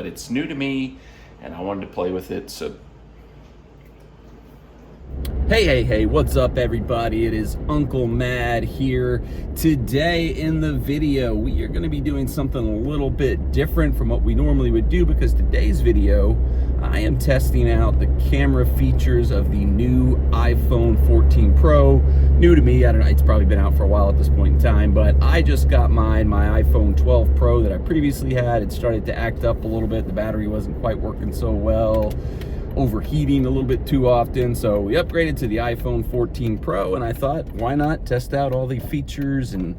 but it's new to me and I wanted to play with it. So Hey, what's up everybody? It is Uncle Mad here. Today in the video, we are going to be doing something a little bit different from what we normally would do, because today's video, I am testing out the camera features of the new iPhone 14 Pro. New to me, I don't know, it's probably been out for a while at this point in time, but I just got mine, my iPhone 12 Pro that I previously had. It started to act up a little bit. The battery wasn't quite working so well, overheating a little bit too often, so we upgraded to the iPhone 14 Pro, and I thought, why not test out all the features and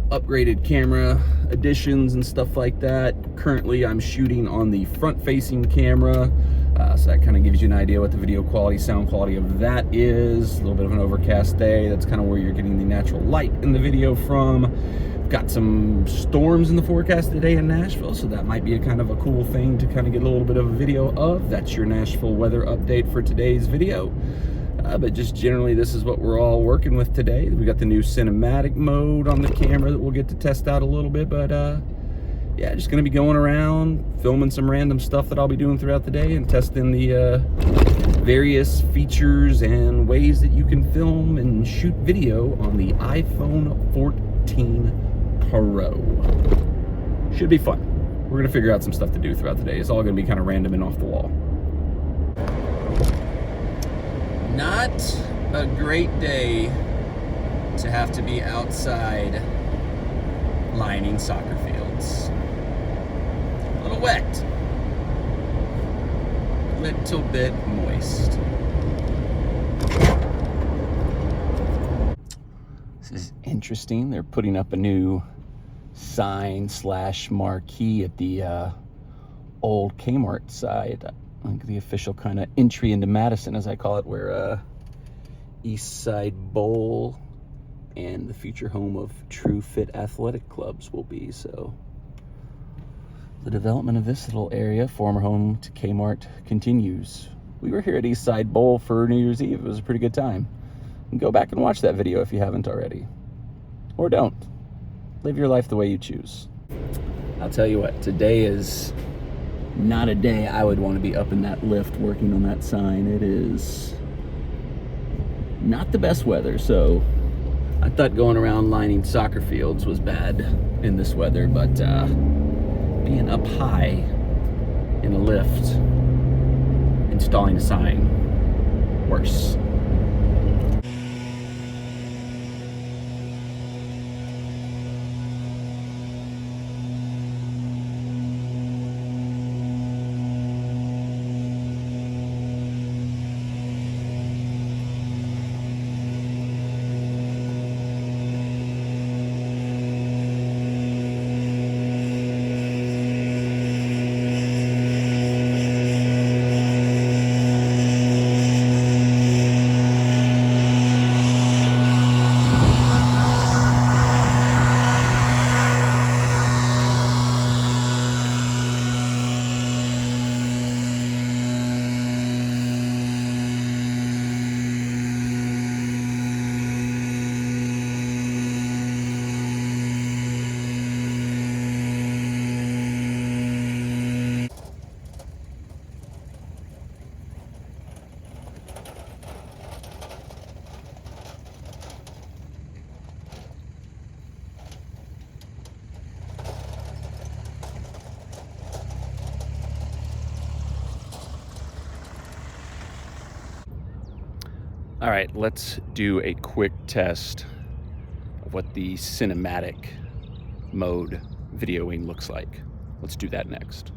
upgraded camera additions and stuff like that. Currently I'm shooting on the front-facing camera, so that kind of gives you an idea what the video quality, sound quality of that is. A little bit of an overcast day, that's kind of where you're getting the natural light in the video from. Got some storms in the forecast today in Nashville, so that might be a kind of a cool thing to kind of get a little bit of a video of. That's your Nashville weather update for today's video. But just generally, this is what we're all working with today. We got the new cinematic mode on the camera that we'll get to test out a little bit, but yeah, just gonna be going around filming some random stuff that I'll be doing throughout the day and testing the various features and ways that you can film and shoot video on the iPhone 14 Pro. Should be fun. We're gonna figure out some stuff to do throughout the day. It's all gonna be kind of random and off the wall. Not a great day to have to be outside lining soccer fields. A little wet. A little bit moist. This is interesting. They're putting up a new sign / marquee at the old Kmart side. Like the official kind of entry into Madison, as I call it, where East Side Bowl and the future home of True Fit Athletic Clubs will be. So the development of this little area, former home to Kmart, continues. We were here at East Side Bowl for New Year's Eve. It was a pretty good time. And go back and watch that video if you haven't already. Or don't. Live your life the way you choose. I'll tell you what, today is not a day I would want to be up in that lift working on that sign. It is not the best weather, so I thought going around lining soccer fields was bad in this weather, but being up high in a lift, installing a sign, worse. All right, let's do a quick test of what the cinematic mode videoing looks like. Let's do that next.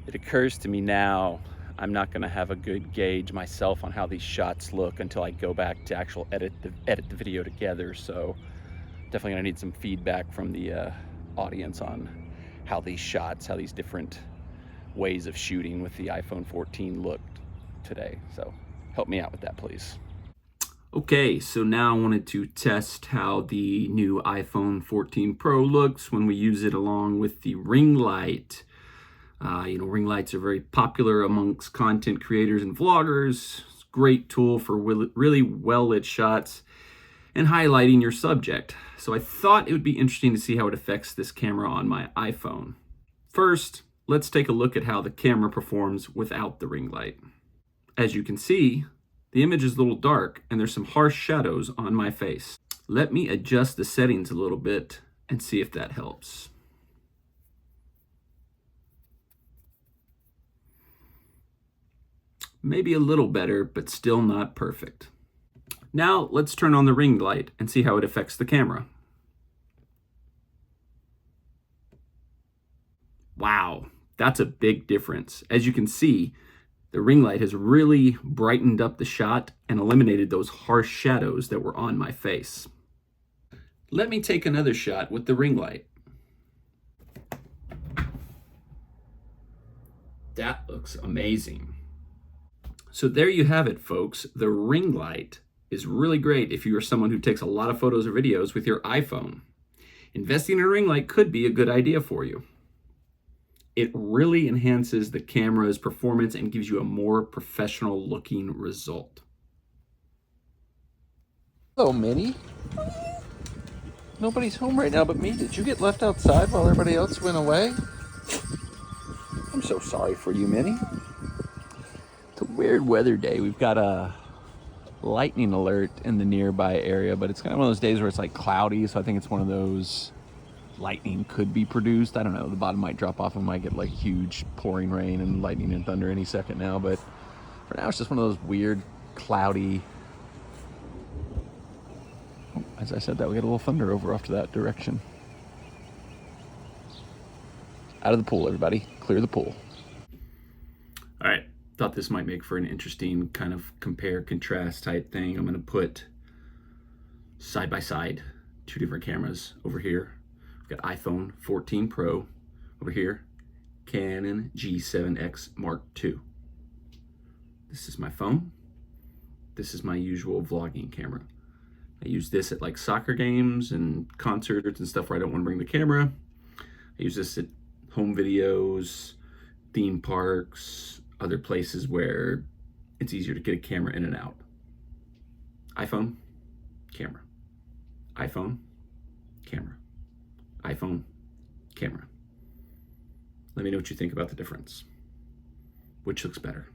It occurs to me now, I'm not gonna have a good gauge myself on how these shots look until I go back to edit the video together. So definitely gonna need some feedback from the audience on how these different ways of shooting with the iPhone 14 looked today. So help me out with that, please. Okay, so now I wanted to test how the new iPhone 14 Pro looks when we use it along with the ring light. Ring lights are very popular amongst content creators and vloggers. It's a great tool for really well-lit shots and highlighting your subject. So I thought it would be interesting to see how it affects this camera on my iPhone. First, let's take a look at how the camera performs without the ring light. As you can see, the image is a little dark and there's some harsh shadows on my face. Let me adjust the settings a little bit and see if that helps. Maybe a little better, but still not perfect. Now let's turn on the ring light and see how it affects the camera. Wow, that's a big difference. As you can see, the ring light has really brightened up the shot and eliminated those harsh shadows that were on my face. Let me take another shot with the ring light. That looks amazing. So there you have it, folks. The ring light is really great if you are someone who takes a lot of photos or videos with your iPhone. Investing in a ring light could be a good idea for you. It really enhances the camera's performance and gives you a more professional looking result. Hello, Minnie. Nobody's home right now but me. Did you get left outside while everybody else went away? I'm so sorry for you, Minnie. It's a weird weather day. We've got a lightning alert in the nearby area, but it's kind of one of those days where it's like cloudy, so I think it's one of those lightning could be produced. I don't know, the bottom might drop off and might get like huge pouring rain and lightning and thunder any second now, but for now it's just one of those weird cloudy. Oh, as I said that, we got a little thunder over off to that direction. Out of the pool, everybody. Clear the pool. All right, thought this might make for an interesting kind of compare contrast type thing. I'm gonna put side by side two different cameras. Over here we've got iPhone 14 Pro. Over here, Canon G7X Mark II. This is my phone. This is my usual vlogging camera. I use this at like soccer games and concerts and stuff where I don't want to bring the camera. I use this at home videos, theme parks, other places where it's easier to get a camera in and out. iPhone, camera. iPhone, camera. iPhone, camera. Let me know what you think about the difference. Which looks better?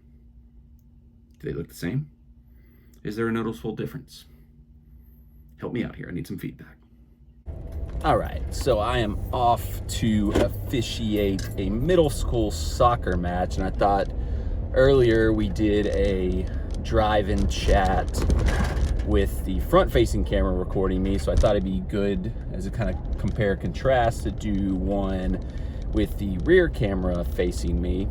Do they look the same? Is there a noticeable difference? Help me out here, I need some feedback. All right, so I am off to officiate a middle school soccer match, and I thought earlier we did a drive-in chat with the front-facing camera recording me, so I thought it'd be good as a kind of compare contrast to do one with the rear camera facing me.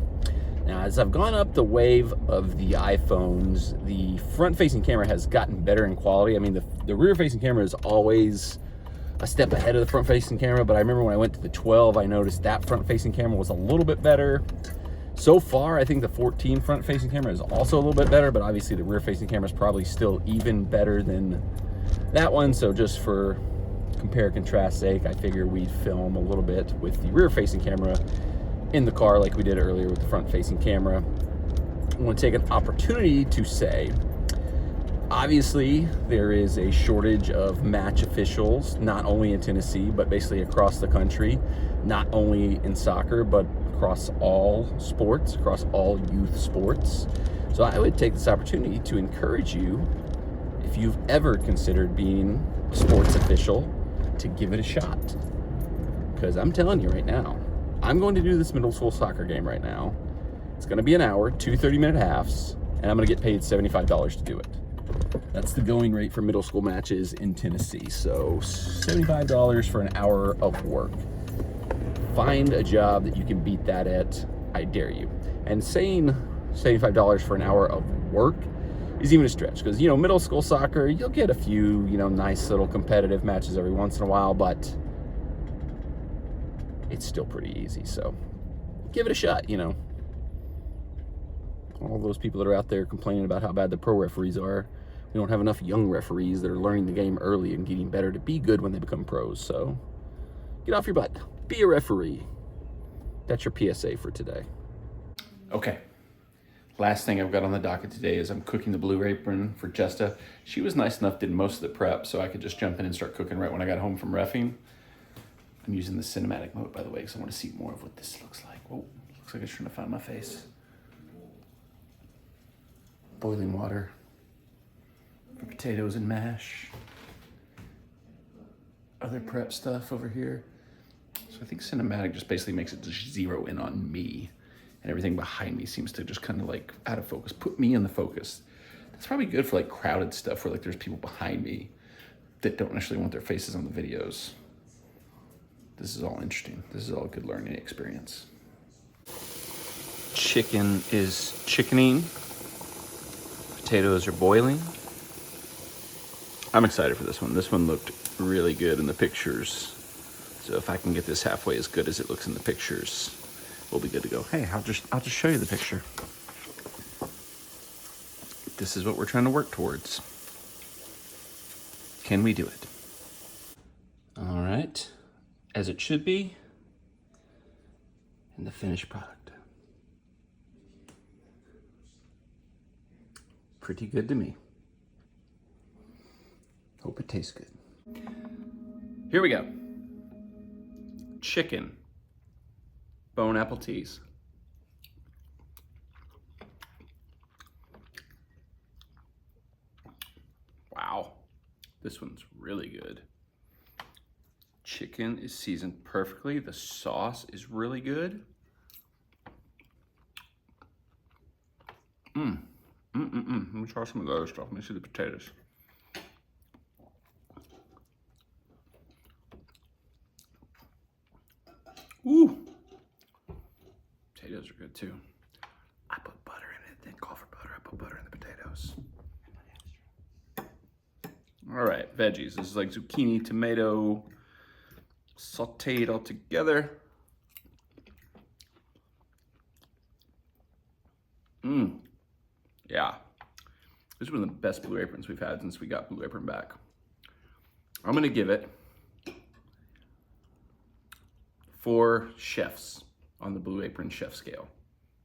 Now, as I've gone up the wave of the iPhones, the front-facing camera has gotten better in quality. I mean, the rear-facing camera is always a step ahead of the front-facing camera, but I remember when I went to the 12, I noticed that front-facing camera was a little bit better. So far, I think the 14 front-facing camera is also a little bit better, but obviously the rear-facing camera is probably still even better than that one. So just for compare contrast sake, I figure we'd film a little bit with the rear-facing camera in the car like we did earlier with the front-facing camera. I want to take an opportunity to say, obviously, there is a shortage of match officials, not only in Tennessee, but basically across the country, not only in soccer, but across all sports, across all youth sports. So I would take this opportunity to encourage you, if you've ever considered being a sports official, to give it a shot. Because I'm telling you right now, I'm going to do this middle school soccer game right now. It's going to be an hour, 2 30-minute halves, and I'm going to get paid $75 to do it. That's the going rate for middle school matches in Tennessee. So $75 for an hour of work. Find a job that you can beat that at. I dare you. And saying $75 for an hour of work is even a stretch, because, you know, middle school soccer, you'll get a few, you know, nice little competitive matches every once in a while, but it's still pretty easy. So give it a shot, you know. All those people that are out there complaining about how bad the pro referees are, we don't have enough young referees that are learning the game early and getting better to be good when they become pros. So get off your butt. Be a referee. That's your PSA for today. Okay. Last thing I've got on the docket today is I'm cooking the Blue Apron for Jesta. She was nice enough, did most of the prep, so I could just jump in and start cooking right when I got home from reffing. I'm using the cinematic mode, by the way, because I want to see more of what this looks like. Whoa, looks like it's trying to find my face. Boiling water for potatoes and mash. Other prep stuff over here. So I think cinematic just basically makes it just zero in on me, and everything behind me seems to just kind of like out of focus, put me in the focus. That's probably good for like crowded stuff where like there's people behind me that don't necessarily want their faces on the videos. This is all interesting. This is all a good learning experience. Chicken is chickening. Potatoes are boiling. I'm excited for this one. This one looked really good in the pictures. So if I can get this halfway as good as it looks in the pictures, we'll be good to go. Hey, I'll just show you the picture. This is what we're trying to work towards. Can we do it? All right, as it should be, and the finished product. Pretty good to me. Hope it tastes good. Here we go. Chicken, bone apple teas. Wow, this one's really good. Chicken is seasoned perfectly. The sauce is really good. Let me try some of the other stuff. Let me see the potatoes. Ooh, potatoes are good too. I put butter in it, didn't call for butter. I put butter in the potatoes. All right, veggies. This is like zucchini, tomato, sauteed all together. Yeah, this is one of the best Blue Aprons we've had since we got Blue Apron back. I'm gonna give it 4 chefs on the Blue Apron chef scale.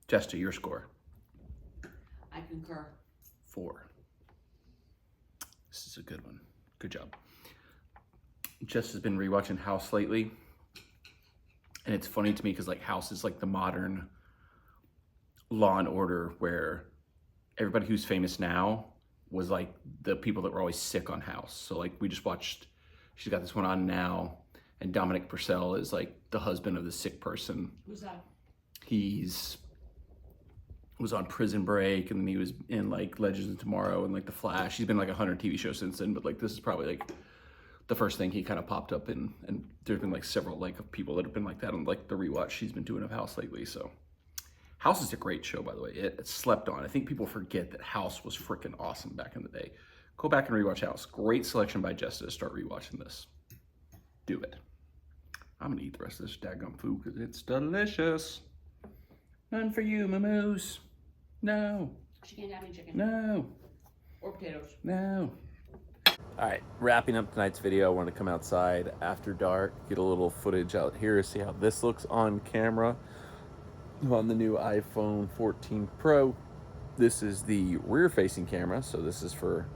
Jesta, your score? I concur. 4. This is a good one. Good job. Jess has been rewatching House lately, and it's funny to me because like House is like the modern Law and Order, where everybody who's famous now was like the people that were always sick on House. So like we just watched, she's got this one on now, and Dominic Purcell is like the husband of the sick person. Who's that? Was on Prison Break, and then he was in like Legends of Tomorrow and like The Flash. He's been like 100 TV shows since then, but like this is probably like the first thing he kind of popped up in, and there's been like several like people that have been like that on like the rewatch she's been doing of House lately. So House is a great show, by the way. It's slept on. I think people forget that House was freaking awesome back in the day. Go back and rewatch House. Great selection by Jesta to start rewatching this. do it. I'm gonna eat the rest of this daggum food because it's delicious. None for you, Mamoose. No. She can't have any chicken. No. Or potatoes. No. All right, wrapping up tonight's video. I want to come outside after dark, get a little footage out here, see how this looks on camera on the new iPhone 14 Pro. This is the rear-facing camera, so this is for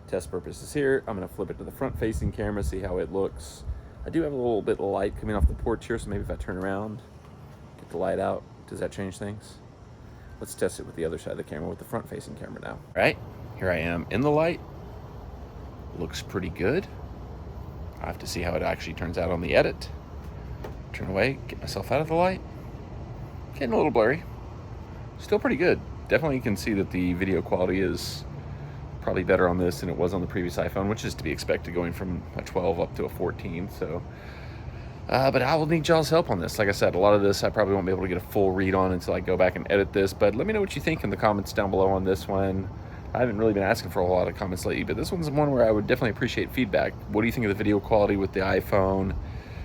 test purposes here. I'm gonna flip it to the front-facing camera, see how it looks. I do have a little bit of light coming off the porch here, so maybe if I turn around, get the light out, does that change things? Let's test it with the other side of the camera, with the front-facing camera now. All right, here I am in the light. Looks pretty good. I have to see how it actually turns out on the edit. Turn away, get myself out of the light. Getting a little blurry. Still pretty good. Definitely you can see that the video quality is probably better on this than it was on the previous iPhone, which is to be expected going from a 12 up to a 14. So, but I will need y'all's help on this. Like I said, a lot of this I probably won't be able to get a full read on until I go back and edit this. But let me know what you think in the comments down below on this one. I haven't really been asking for a whole lot of comments lately, but this one's one where I would definitely appreciate feedback. What do you think of the video quality with the iPhone?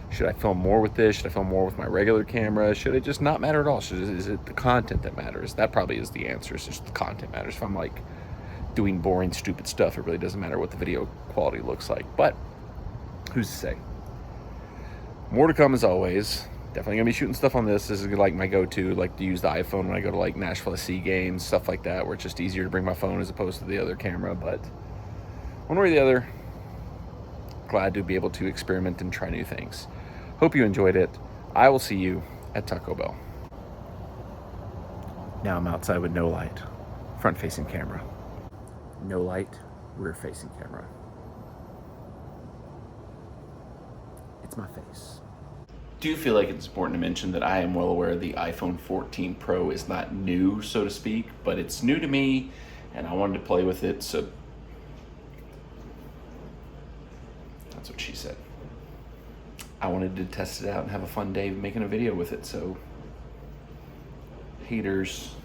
Should I film more with this? Should I film more with my regular camera? Should it just not matter at all? Is it the content that matters? That probably is the answer. It's just the content matters. If I'm like doing boring, stupid stuff, it really doesn't matter what the video quality looks like. But who's to say? More to come as always. Definitely gonna be shooting stuff on this. This is like my go-to, like to use the iPhone when I go to like Nashville SC games, stuff like that, where it's just easier to bring my phone as opposed to the other camera. But one way or the other, glad to be able to experiment and try new things. Hope you enjoyed it. I will see you at Taco Bell. Now I'm outside with no light, front-facing camera. No light, rear-facing camera. It's my face. Do feel like it's important to mention that I am well aware the iPhone 14 Pro is not new, so to speak, but it's new to me and I wanted to play with it, so that's what she said. I wanted to test it out and have a fun day making a video with it, so haters,